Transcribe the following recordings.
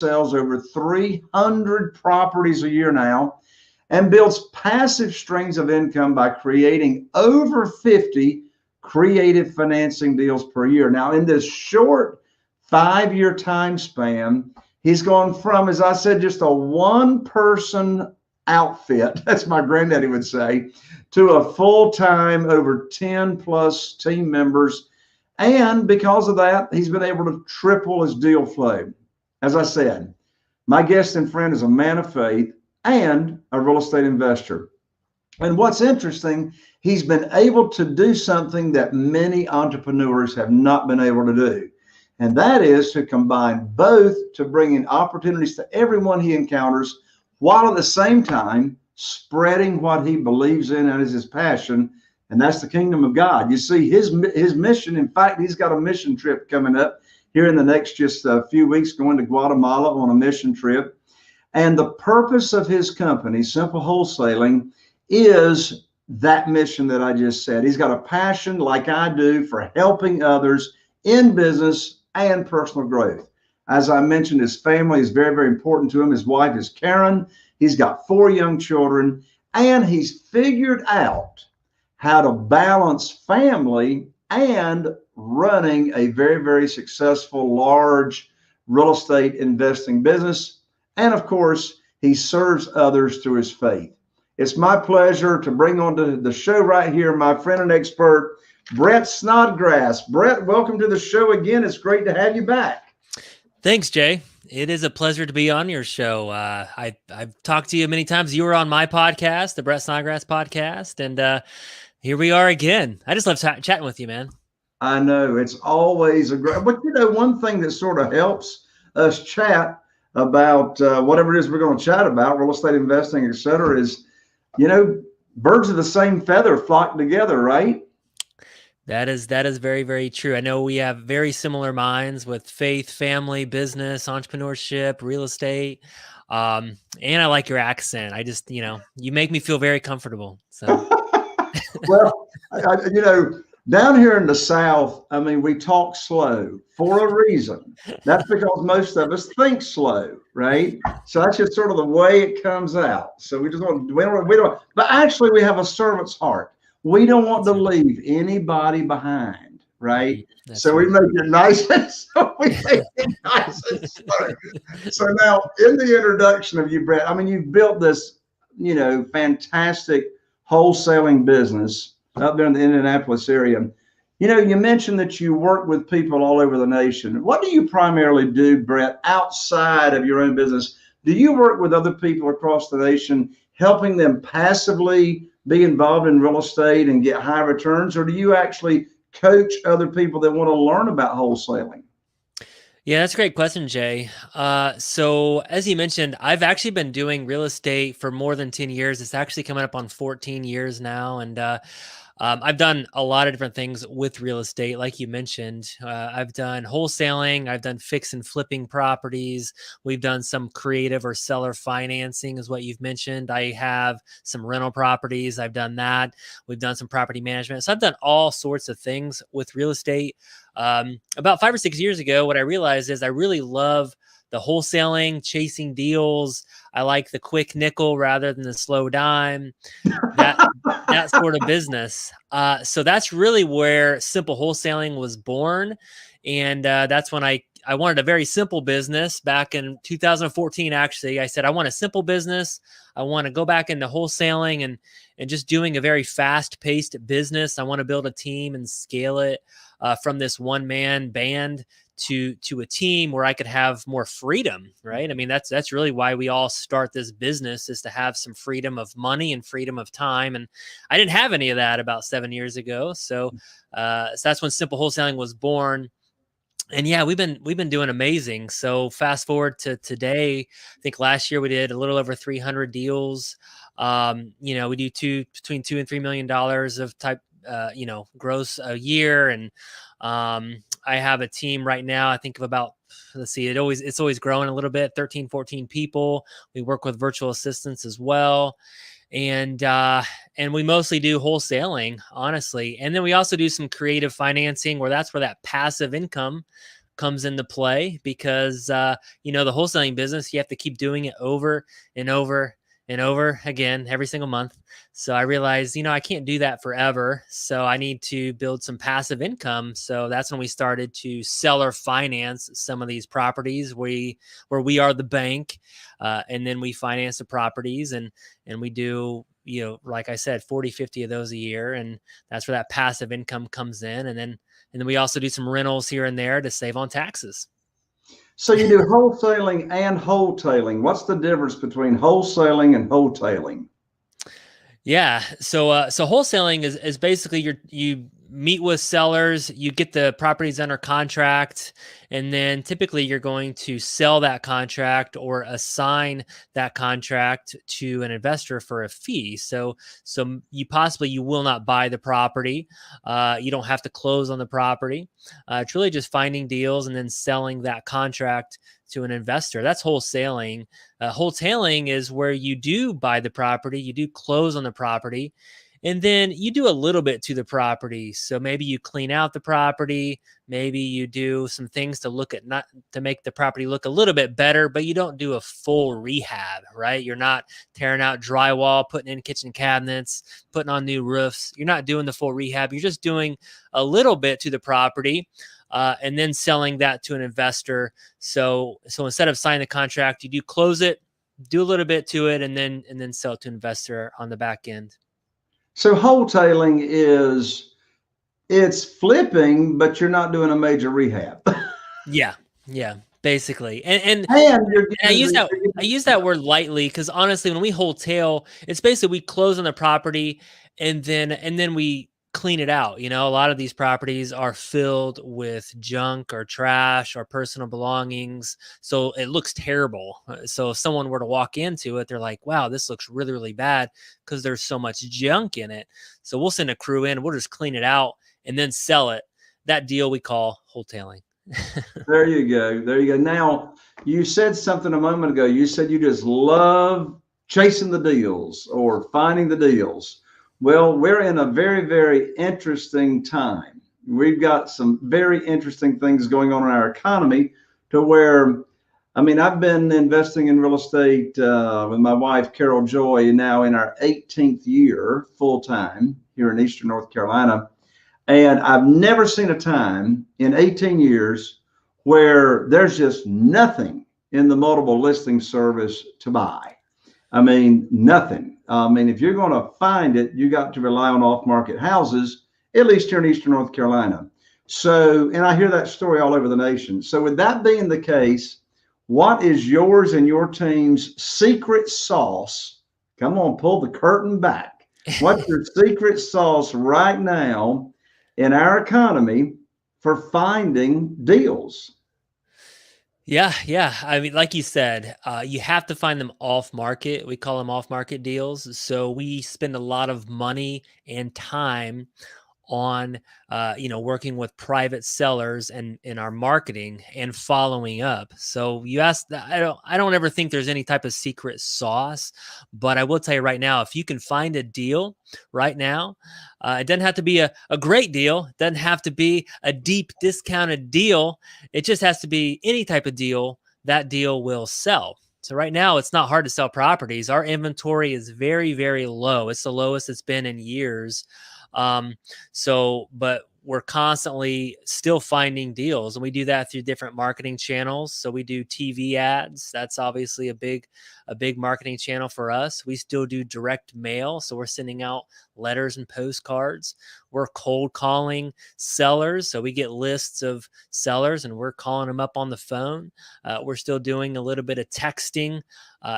sells over 300 properties a year now and builds passive streams of income by creating over 50 creative financing deals per year. Now, in this short 5-year time span, he's gone from, as I said, just a one-person outfit, that's my granddaddy would say, to a full-time, over 10 plus team members. And because of that, he's been able to triple his deal flow. As I said, my guest and friend is a man of faith and a real estate investor. And what's interesting, he's been able to do something that many entrepreneurs have not been able to do. And that is to combine both to bring in opportunities to everyone he encounters, while at the same time spreading what he believes in and is his passion, and that's the kingdom of God. You see, his mission, in fact, he's got a mission trip coming up here in the next just a few weeks, going to Guatemala on a mission trip. And the purpose of his company, Simple Wholesaling, is that mission that I just said. He's got a passion, like I do, for helping others in business and personal growth. As I mentioned, his family is very, very important to him. His wife is Karen. He's got 4 young children, and he's figured out how to balance family and running a very, very successful, large real estate investing business. And of course, he serves others through his faith. It's my pleasure to bring onto the show right here my friend and expert, Brett Snodgrass. Brett, welcome to the show again. It's great to have you back. Thanks, Jay. It is a pleasure to be on your show. I've talked to you many times. You were on my podcast, the Brett Snodgrass podcast, and here we are again. I just love chatting with you, man. I know, it's always a great, but you know, one thing that sort of helps us chat about whatever it is we're going to chat about, real estate investing, et cetera, is, you know, birds of the same feather flock together, right? That is very, very true. I know we have very similar minds with faith, family, business, entrepreneurship, real estate. And I like your accent. I just, you make me feel very comfortable. So, well, you know, down here in the South, I mean, we talk slow for a reason. That's because most of us think slow, right? So that's just sort of the way it comes out. So we don't, but actually we have a servant's heart. We don't want to leave anybody behind, right? So we make it nice and so we make it nice and slow. So now in the introduction of you, Brett, I mean, you've built this, fantastic wholesaling business up there in the Indianapolis area. You mentioned that you work with people all over the nation. What do you primarily do, Brett, outside of your own business? Do you work with other people across the nation, helping them passively be involved in real estate and get high returns, or do you actually coach other people that want to learn about wholesaling? Yeah, that's a great question, Jay. So as you mentioned, I've actually been doing real estate for more than 10 years. It's actually coming up on 14 years now. And I've done a lot of different things with real estate. Like you mentioned, I've done wholesaling. I've done fix and flipping properties. We've done some creative or seller financing is what you've mentioned. I have some rental properties. I've done that. We've done some property management. So I've done all sorts of things with real estate. About 5 or 6 years ago, what I realized is I really love the wholesaling, chasing deals. I like the quick nickel rather than the slow dime, that sort of business. So that's really where Simple Wholesaling was born. And that's when I wanted a very simple business back in 2014. Actually, I said, I want a simple business. I want to go back into wholesaling and just doing a very fast paced business. I want to build a team and scale it from this one man band to a team where I could have more freedom, right? I mean, that's really why we all start this business, is to have some freedom of money and freedom of time. And I didn't have any of that about 7 years ago. So that's when Simple Wholesaling was born. And yeah, we've been doing amazing. So fast forward to today, I think last year we did a little over 300 deals. We do between $2 and $3 million of type, gross a year. And I have a team right now, I think of about, it's always growing a little bit, 13, 14 people. We work with virtual assistants as well. And we mostly do wholesaling, honestly. And then we also do some creative financing, where that's where that passive income comes into play because, the wholesaling business, you have to keep doing it over and over and over again every single month. So I realized, I can't do that forever. So I need to build some passive income. So that's when we started to seller finance some of these properties where we are the bank, and then we finance the properties and we do, like I said, 40, 50 of those a year. And that's where that passive income comes in. And then we also do some rentals here and there to save on taxes. So you do wholesaling and wholetailing. What's the difference between wholesaling and wholetailing? Yeah. So wholesaling is basically you meet with sellers, you get the properties under contract, and then typically you're going to sell that contract or assign that contract to an investor for a fee. So you will not buy the property. You don't have to close on the property. It's really just finding deals and then selling that contract to an investor. That's wholesaling. Wholetailing is where you do buy the property, you do close on the property, and then you do a little bit to the property. So maybe you clean out the property, maybe you do some things to make the property look a little bit better, but you don't do a full rehab, right? You're not tearing out drywall, putting in kitchen cabinets, putting on new roofs. You're not doing the full rehab. You're just doing a little bit to the property. And then selling that to an investor. So instead of signing the contract, you do close it, do a little bit to it, and then sell it to an investor on the back end. So wholetailing it's flipping, but you're not doing a major rehab. Yeah, basically. And you're I use that word lightly because honestly, when we wholetail, it's basically we close on the property and then we clean it out. A lot of these properties are filled with junk or trash or personal belongings. So it looks terrible. So if someone were to walk into it, they're like, wow, this looks really, really bad because there's so much junk in it. So we'll send a crew in, we'll just clean it out and then sell it. That deal we call wholetailing. There you go. Now, you said something a moment ago. You said you just love chasing the deals or finding the deals. Well, we're in a very, very interesting time. We've got some very interesting things going on in our economy to where, I've been investing in real estate with my wife, Carol Joy, now in our 18th year full time here in Eastern North Carolina. And I've never seen a time in 18 years where there's just nothing in the multiple listing service to buy. Nothing. If you're going to find it, you got to rely on off-market houses, at least here in Eastern North Carolina. So, and I hear that story all over the nation. So with that being the case, what is yours and your team's secret sauce? Come on, pull the curtain back. What's your secret sauce right now in our economy for finding deals? Yeah. Like you said, you have to find them off market. We call them off market deals. So we spend a lot of money and time on, working with private sellers and in our marketing and following up. So you asked, I don't ever think there's any type of secret sauce, but I will tell you right now, if you can find a deal right now, it doesn't have to be a great deal. It doesn't have to be a deep discounted deal. It just has to be any type of deal. That deal will sell. So right now it's not hard to sell properties. Our inventory is very, very low. It's the lowest it's been in years. But we're constantly still finding deals, and we do that through different marketing channels. So we do TV ads. That's obviously a big marketing channel for us. We still do direct mail. So we're sending out letters and postcards. We're cold calling sellers. So we get lists of sellers and we're calling them up on the phone. We're still doing a little bit of texting,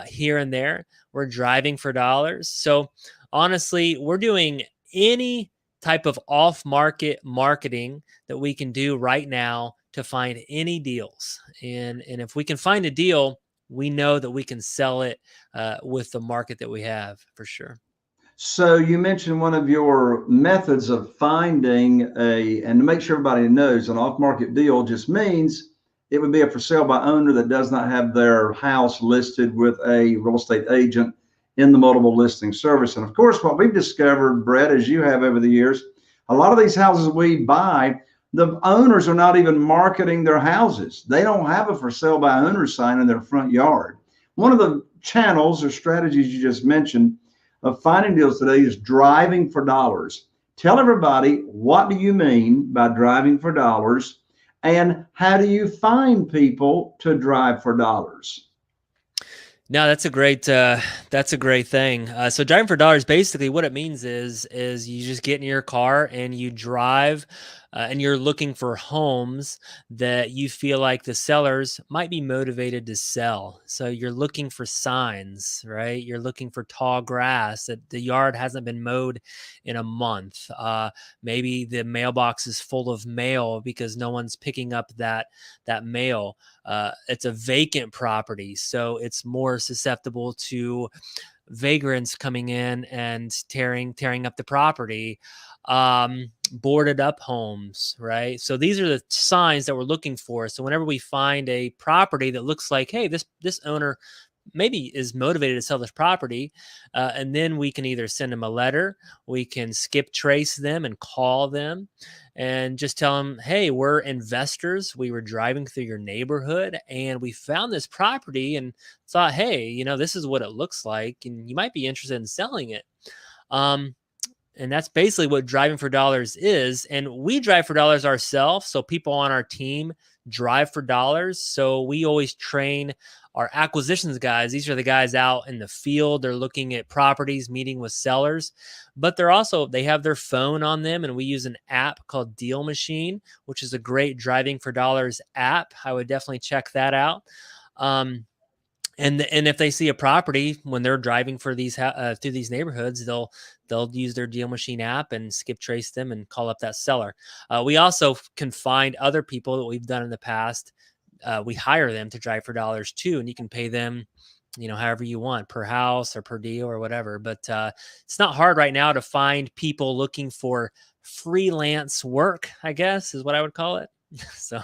here and there. We're driving for dollars. So honestly, we're doing any type of off-market marketing that we can do right now to find any deals. And if we can find a deal, we know that we can sell it with the market that we have for sure. So you mentioned one of your methods of finding and to make sure everybody knows, an off-market deal just means it would be a for sale by owner that does not have their house listed with a real estate agent in the multiple listing service. And of course, what we've discovered, Brett, as you have over the years, a lot of these houses we buy, The owners are not even marketing their houses. They don't have a for sale by owner sign in their front yard. One of the channels or strategies you just mentioned of finding deals today is driving for dollars. Tell everybody, what do you mean by driving for dollars, and how do you find people to drive for dollars? No, that's a great thing. So driving for dollars, basically what it means is you just get in your car and you drive, and you're looking for homes that you feel like the sellers might be motivated to sell. So you're looking for signs, right? You're looking for tall grass, that the yard hasn't been mowed in a month. Maybe the mailbox is full of mail because no one's picking up that mail. It's a vacant property, so it's more susceptible to vagrants coming in and tearing up the property. Boarded up homes, right? So these are the signs that we're looking for. So whenever we find a property that looks like, hey, this owner maybe is motivated to sell this property, and then we can either send them a letter, we can skip trace them and call them and just tell them, hey, we're investors, we were driving through your neighborhood and we found this property and thought, hey, this is what it looks like and you might be interested in selling it. And that's basically what driving for dollars is. And we drive for dollars ourselves. So people on our team drive for dollars. So we always train our acquisitions guys. These are the guys out in the field. They're looking at properties, meeting with sellers, but they have their phone on them. And we use an app called Deal Machine, which is a great driving for dollars app. I would definitely check that out. And if they see a property when they're driving for these through these neighborhoods, they'll use their Deal Machine app and skip trace them and call up that seller. We also can find other people that we've done in the past. We hire them to drive for dollars too, and you can pay them, however you want, per house or per deal or whatever. But it's not hard right now to find people looking for freelance work, I guess is what I would call it. So.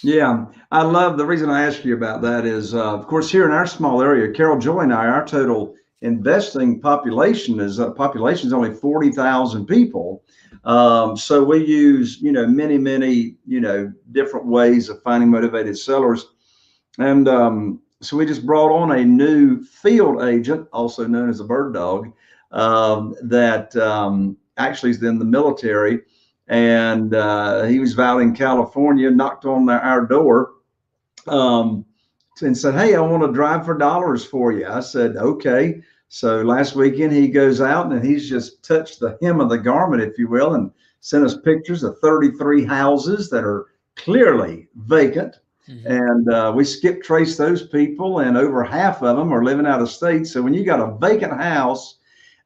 Yeah, I love the reason I asked you about that is, of course, here in our small area, Carol Joy and I, our total investing population is only 40,000 people. So we use, many, different ways of finding motivated sellers. And so we just brought on a new field agent, also known as a bird dog, that actually is in the military. And he was out in California, knocked on our door and said, hey, I want to drive for dollars for you. I said, okay. So last weekend he goes out and he's just touched the hem of the garment, if you will, and sent us pictures of 33 houses that are clearly vacant. Mm-hmm. And we skip trace those people, and over half of them are living out of state. So when you got a vacant house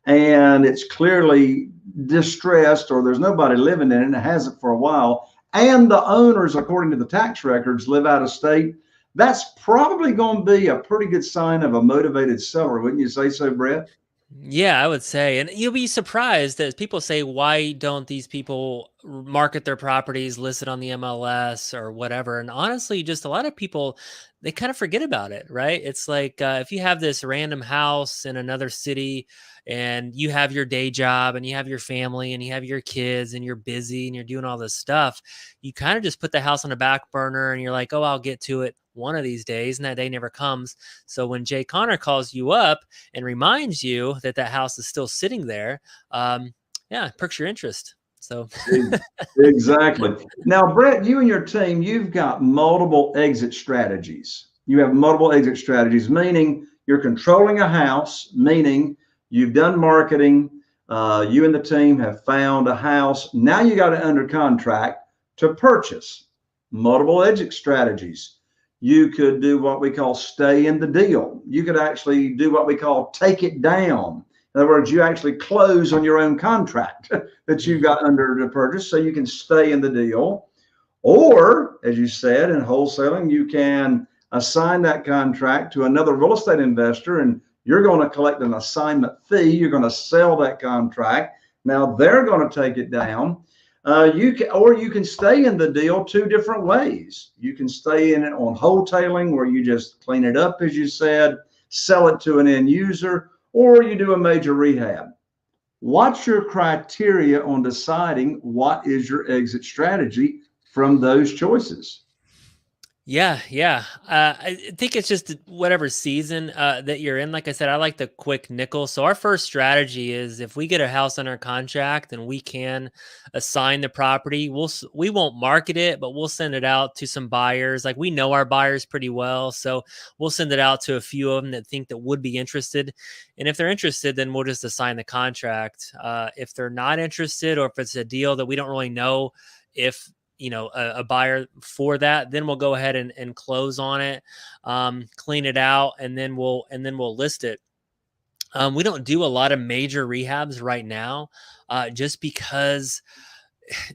and it's clearly distressed or there's nobody living in it and it hasn't for a while, and the owners, according to the tax records, live out of state, that's probably going to be a pretty good sign of a motivated seller. Wouldn't you say so, Brett? Yeah, I would say. And you'll be surprised that people say, why don't these people market their properties, list it on the MLS or whatever? And honestly, just a lot of people, they kind of forget about it, right? It's like if you have this random house in another city and you have your day job and you have your family and you have your kids and you're busy and you're doing all this stuff, you kind of just put the house on the back burner and you're like, oh, I'll get to it one of these days, and that day never comes. So when Jay Connor calls you up and reminds you that house is still sitting there, it perks your interest. So exactly. Now, Brett, you and your team, you've got multiple exit strategies. You have multiple exit strategies, meaning you're controlling a house, meaning you've done marketing. You and the team have found a house. Now you got it under contract to purchase. Multiple exit strategies. You could do what we call stay in the deal. You could actually do what we call take it down. In other words, you actually close on your own contract that you've got under the purchase, so you can stay in the deal. Or, as you said, in wholesaling, you can assign that contract to another real estate investor, and you're going to collect an assignment fee. You're going to sell that contract. Now they're going to take it down. You can stay in the deal two different ways. You can stay in it on wholetailing, where you just clean it up, as you said, sell it to an end user, or you do a major rehab. What's your criteria on deciding what is your exit strategy from those choices. Yeah, yeah. I think it's just whatever season that you're in. Like I said, I like the quick nickel. So our first strategy is if we get a house under contract and we can assign the property, we won't market it, but we'll send it out to some buyers. Like we know our buyers pretty well, so we'll send it out to a few of them that think that would be interested. And if they're interested, then we'll just assign the contract. If they're not interested, or if it's a deal that we don't really know if a buyer for that, then we'll go ahead and close on it, clean it out, and then we'll list it. We don't do a lot of major rehabs right now, just because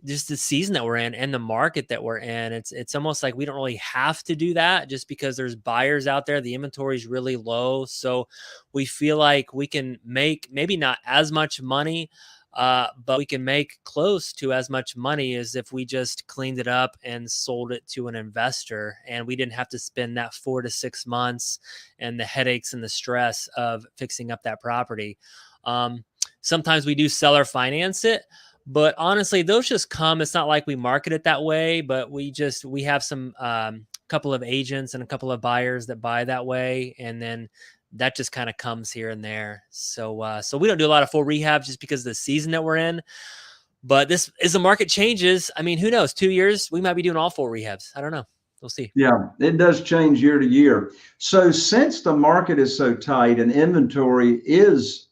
just the season that we're in and the market that we're in. It's almost like we don't really have to do that, just because there's buyers out there. The inventory is really low, so we feel like we can make maybe not as much money, but we can make close to as much money as if we just cleaned it up and sold it to an investor, and we didn't have to spend that 4 to 6 months and the headaches and the stress of fixing up that property. Sometimes we do seller finance it, but honestly, those just come. It's not like we market it that way, but we have some couple of agents and a couple of buyers that buy that way, and then that just kind of comes here and there. So we don't do a lot of full rehabs just because of the season that we're in. But this, as the market changes, I mean, who knows? 2 years, we might be doing all full rehabs. I don't know. We'll see. Yeah, it does change year to year. So since the market is so tight and inventory is,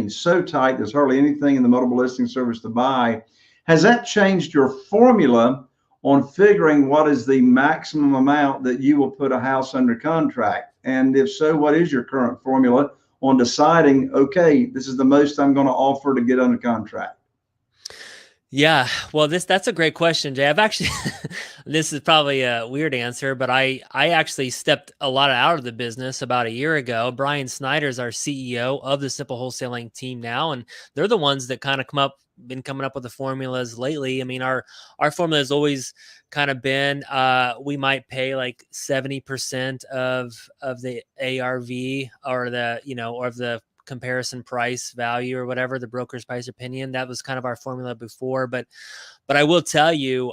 so tight, there's hardly anything in the multiple listing service to buy. Has that changed your formula on figuring what is the maximum amount that you will put a house under contract? And if so, what is your current formula on deciding, okay, this is the most I'm going to offer to get under contract? Yeah, well, that's a great question, Jay. I've actually, this is probably a weird answer, but I actually stepped a lot out of the business about a year ago. Brian Snyder is our CEO of the Simple Wholesaling team now, and they're the ones that kind of been coming up with the formulas lately. I mean, our formula has always kind of been, we might pay like 70% of the ARV, or the comparison price value, or whatever, the broker's price opinion. That was kind of our formula before, but I will tell you,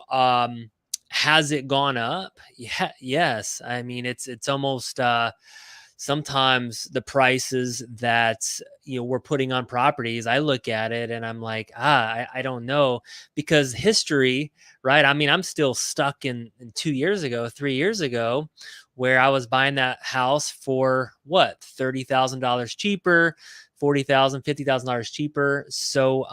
has it gone up? Yeah, yes. I mean, it's almost, sometimes the prices that we're putting on properties, I look at it and I'm like, I don't know, because history, right? I mean, I'm still stuck in 2 years ago, 3 years ago, where I was buying that house for what, $30,000 cheaper, $40,000, $50,000 cheaper. So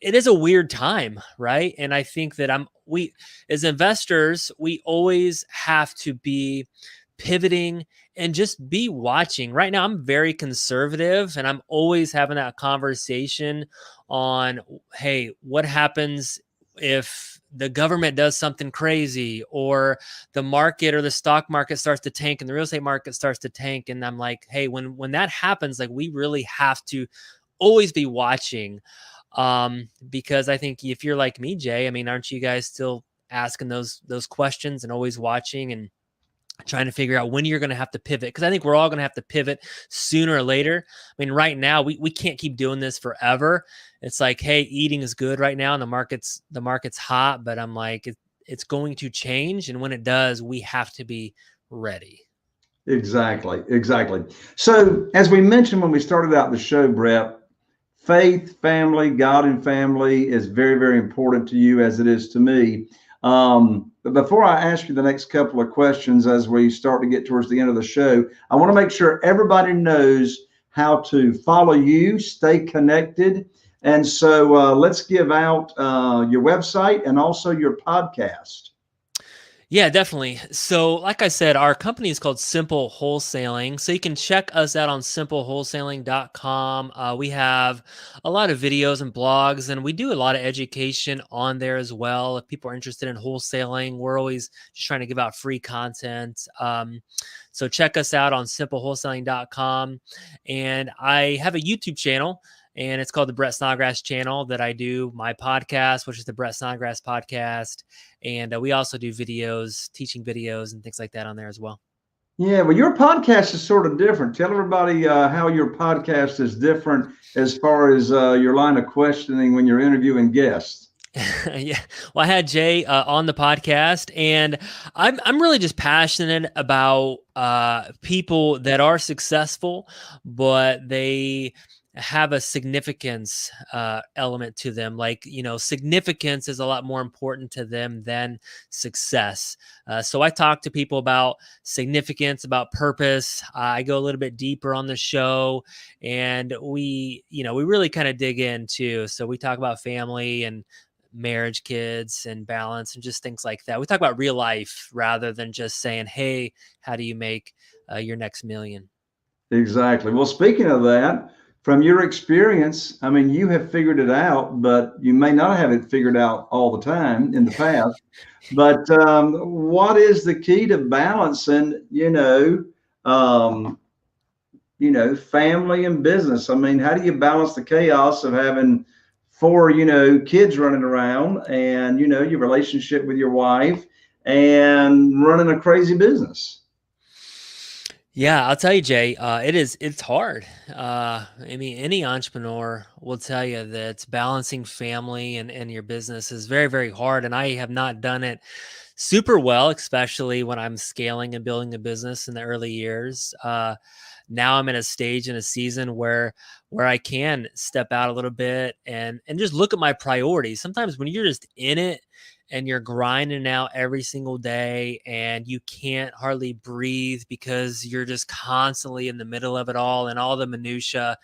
it is a weird time, right? And I think that we as investors, we always have to be pivoting and just be watching. Right now, I'm very conservative, and I'm always having that conversation on, hey, what happens if the government does something crazy, or the market or the stock market starts to tank and the real estate market starts to tank? And I'm like, hey, when that happens, like, we really have to always be watching. Because I think if you're like me, Jay, I mean, aren't you guys still asking those questions and always watching and trying to figure out when you're going to have to pivot? Because I think we're all going to have to pivot sooner or later. I mean, right now we can't keep doing this forever. It's like, hey, eating is good right now and the market's hot, but I'm like, it's going to change, and when it does, we have to be ready. Exactly. So as we mentioned when we started out the show, Brett, faith, family, God and family is very, very important to you, as it is to me. But before I ask you the next couple of questions, as we start to get towards the end of the show, I want to make sure everybody knows how to follow you, stay connected. And so let's give out your website and also your podcast. Yeah, definitely. So like I said, our company is called Simple Wholesaling. So you can check us out on simplewholesaling.com. We have a lot of videos and blogs, and we do a lot of education on there as well. If people are interested in wholesaling, we're always just trying to give out free content. So check us out on simplewholesaling.com. And I have a YouTube channel, and it's called the Brett Snodgrass channel, that I do my podcast, which is the Brett Snodgrass podcast. And we also do videos, teaching videos and things like that on there as well. Yeah, well, your podcast is sort of different. Tell everybody how your podcast is different as far as your line of questioning when you're interviewing guests. Yeah. Well, I had Jay on the podcast, and I'm really just passionate about people that are successful, but they have a significance element to them. Like, significance is a lot more important to them than success. So I talk to people about significance, about purpose. I go a little bit deeper on the show, and we really kind of dig into. So we talk about family and marriage, kids, and balance, and just things like that. We talk about real life rather than just saying, "Hey, how do you make your next million?" Exactly. Well, speaking of that, from your experience, I mean, you have figured it out, but you may not have it figured out all the time in the past. But what is the key to balancing, um, family and business? I mean, how do you balance the chaos of having four, kids running around and, your relationship with your wife and running a crazy business? Yeah, I'll tell you, Jay, it's hard. I mean, any entrepreneur will tell you that balancing family and your business is very, very hard. And I have not done it super well, especially when I'm scaling and building a business in the early years. Now I'm in a stage in a season where I can step out a little bit and just look at my priorities. Sometimes when you're just in it and you're grinding out every single day and you can't hardly breathe because you're just constantly in the middle of it all and all the minutia,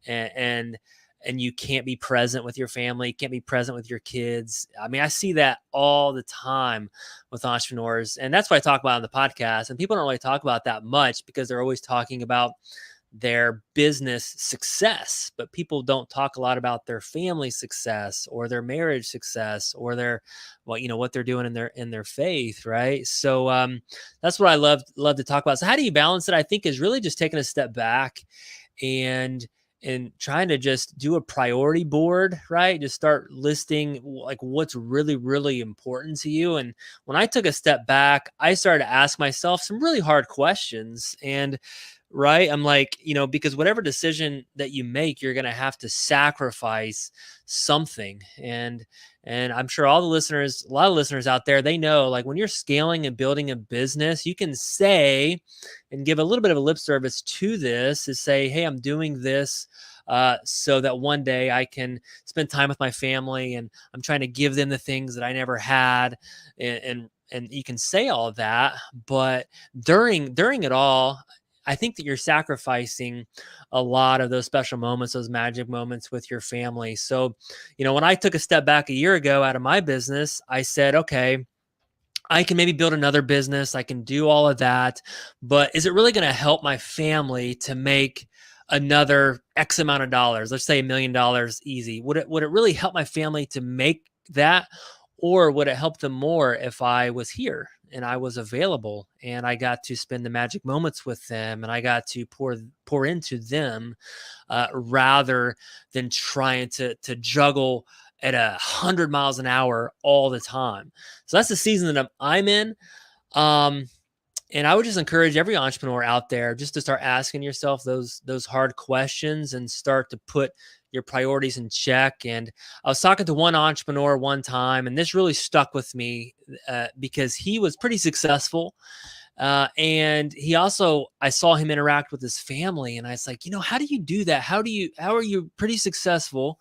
and and you can't be present with your family, can't be present with your kids. I mean, I see that all the time with entrepreneurs, and that's what I talk about on the podcast. And people don't really talk about that much because they're always talking about their business success, but people don't talk a lot about their family success or their marriage success or their, well, what they're doing in their faith, right? So that's what I love to talk about. So how do you balance it? I think is really just taking a step back and trying to just do a priority board, right? Just start listing like what's really, really important to you. And when I took a step back, I started to ask myself some really hard questions. And right, I'm like, because whatever decision that you make, you're going to have to sacrifice something. And I'm sure all the listeners, a lot of listeners out there, they know, like, when you're scaling and building a business, you can say and give a little bit of a lip service to this, is say, hey, I'm doing this so that one day I can spend time with my family, and I'm trying to give them the things that I never had. And you can say all of that, but during it all, I think that you're sacrificing a lot of those special moments, those magic moments with your family. So, when I took a step back a year ago out of my business, I said, okay, I can maybe build another business. I can do all of that. But is it really going to help my family to make another X amount of dollars? Let's say $1 million easy. Would it really help my family to make that? Or would it help them more if I was here and I was available and I got to spend the magic moments with them and I got to pour into them rather than trying to juggle at 100 miles an hour all the time? So that's the season that I'm in. Um, and I would just encourage every entrepreneur out there just to start asking yourself those hard questions and start to put your priorities in check. And I was talking to one entrepreneur one time, and this really stuck with me because he was pretty successful. And I saw him interact with his family, and I was like, how do you do that? How are you pretty successful?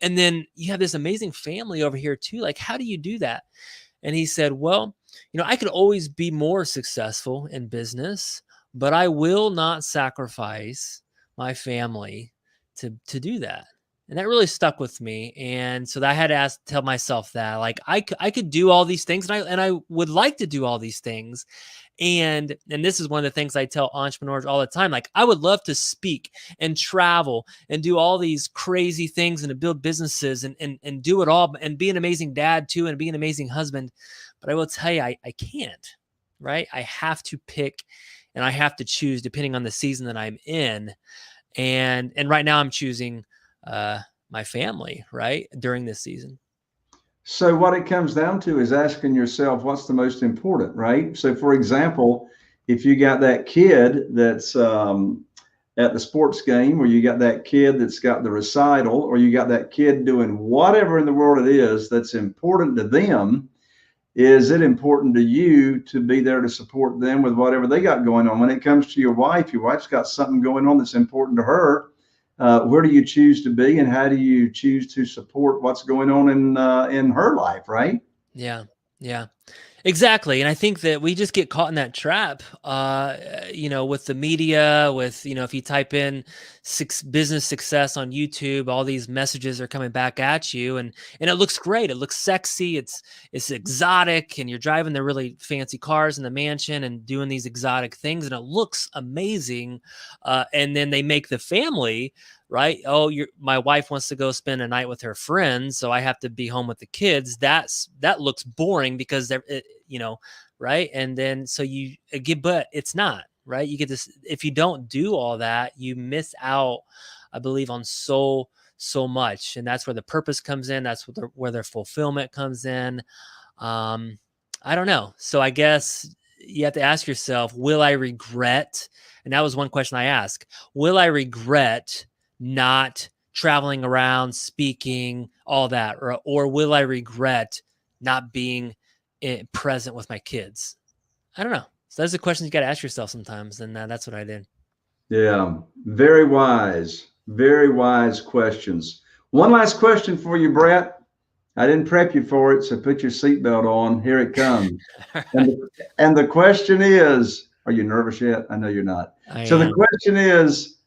And then you have this amazing family over here too. Like, how do you do that? And he said, well, I could always be more successful in business, but I will not sacrifice my family to do that. And that really stuck with me. And so I had to tell myself that, like, I could do all these things, and I would like to do all these things. And this is one of the things I tell entrepreneurs all the time. Like, I would love to speak and travel and do all these crazy things and to build businesses and do it all and be an amazing dad too and be an amazing husband. But I will tell you, I can't, right? I have to pick and I have to choose depending on the season that I'm in. And right now I'm choosing my family, right, during this season. So what it comes down to is asking yourself, what's the most important, right? So for example, if you got that kid that's at the sports game, or you got that kid that's got the recital, or you got that kid doing whatever in the world it is that's important to them, is it important to you to be there to support them with whatever they got going on? When it comes to your wife's got something going on that's important to her. Where do you choose to be, and how do you choose to support what's going on in her life, right? Yeah. Yeah. Exactly. And I think that we just get caught in that trap, with the media, with, if you type in business success on YouTube, all these messages are coming back at you, and it looks great. It looks sexy. It's exotic, and you're driving the really fancy cars in the mansion and doing these exotic things, and it looks amazing. And then they make the family, right? Oh, my wife wants to go spend a night with her friends, so I have to be home with the kids. That looks boring because right? And then so you get, but it's not, right? You get this, if you don't do all that, you miss out, I believe, on so much. And that's where the purpose comes in. That's where their fulfillment comes in. I don't know. So I guess you have to ask yourself, will I regret? And that was one question I asked. Will I regret not traveling around, speaking, all that? Or will I regret not being present with my kids? I don't know. So those are questions you got to ask yourself sometimes. And that's what I did. Yeah, very wise questions. One last question for you, Brett. I didn't prep you for it, so put your seatbelt on. Here it comes. And the question is, are you nervous yet? I know you're not. The question is,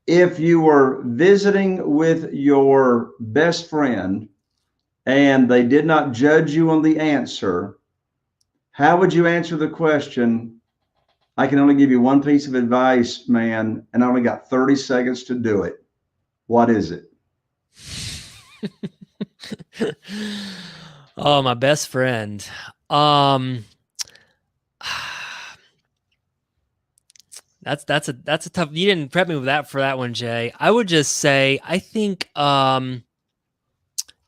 if you were visiting with your best friend and they did not judge you on the answer, how would you answer the question? I can only give you one piece of advice, man, and I only got 30 seconds to do it. What is it? Oh, my best friend. That's a tough. You didn't prep me with that for that one, Jay. I would just say, I think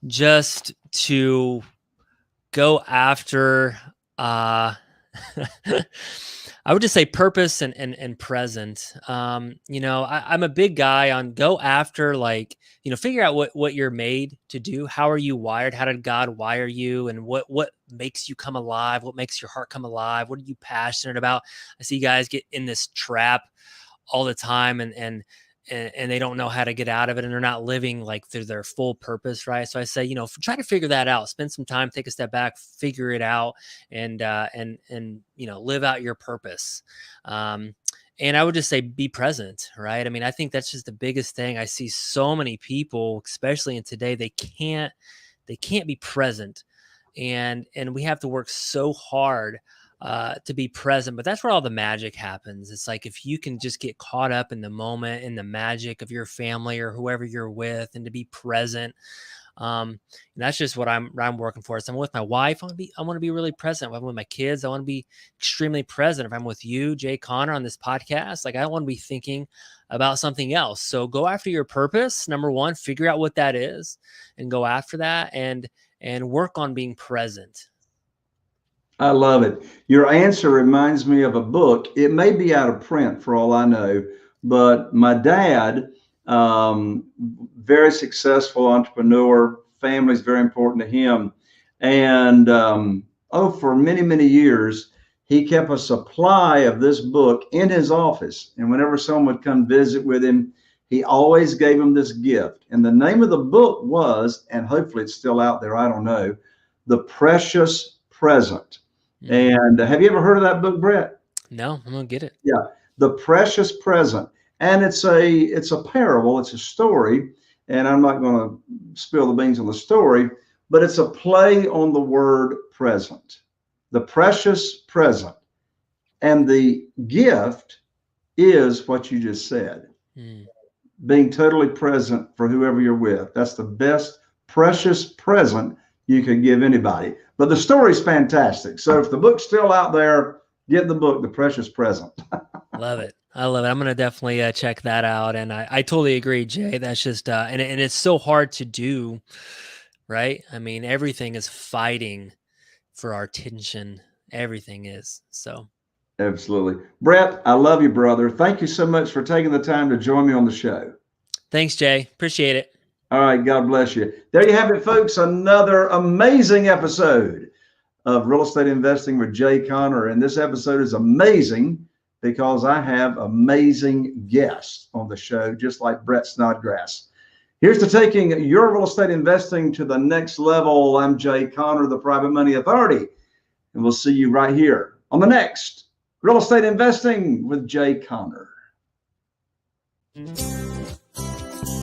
just to go after I would just say purpose and present. I'm a big guy on go after, figure out what you're made to do. How are you wired? How did God wire you? And what makes you come alive? What makes your heart come alive? What are you passionate about? I see guys get in this trap all the time, and they don't know how to get out of it, and they're not living like through their full purpose, right? So I say, try to figure that out. Spend some time, take a step back, figure it out, and live out your purpose. And I would just say be present, right? I mean, I think that's just the biggest thing. I see so many people, especially in today, they can't be present, and we have to work so hard to be present, but that's where all the magic happens. It's like, if you can just get caught up in the moment, in the magic of your family or whoever you're with, and to be present. And that's just what I'm working for. So I'm with my wife. I want to be really present. If I'm with my kids, I want to be extremely present. If I'm with you, Jay Connor, on this podcast, I don't want to be thinking about something else. So go after your purpose. Number one, figure out what that is and go after that, and work on being present. I love it. Your answer reminds me of a book. It may be out of print for all I know, but my dad, very successful entrepreneur, family is very important to him. And for many, many years, he kept a supply of this book in his office. And whenever someone would come visit with him, he always gave them this gift. And the name of the book was, and hopefully it's still out there, I don't know, The Precious Present. And have you ever heard of that book, Brett? No, I'm gonna get it. Yeah, The Precious Present, and it's a parable. It's a story, and I'm not going to spill the beans on the story, but it's a play on the word present. The precious present, and the gift is what you just said. Being totally present for whoever you're with. That's the best precious present you could give anybody. But the story's fantastic. So if the book's still out there, get the book, The Precious Present. Love it. I love it. I'm going to definitely check that out. And I totally agree, Jay. That's just, and it's so hard to do, right? I mean, everything is fighting for our attention. Everything is. So Absolutely. Brett, I love you, brother. Thank you so much for taking the time to join me on the show. Thanks, Jay. Appreciate it. All right. God bless you. There you have it, folks. Another amazing episode of Real Estate Investing with Jay Conner. And this episode is amazing because I have amazing guests on the show, just like Brett Snodgrass. Here's to taking your real estate investing to the next level. I'm Jay Conner, the Private Money Authority, and we'll see you right here on the next Real Estate Investing with Jay Conner.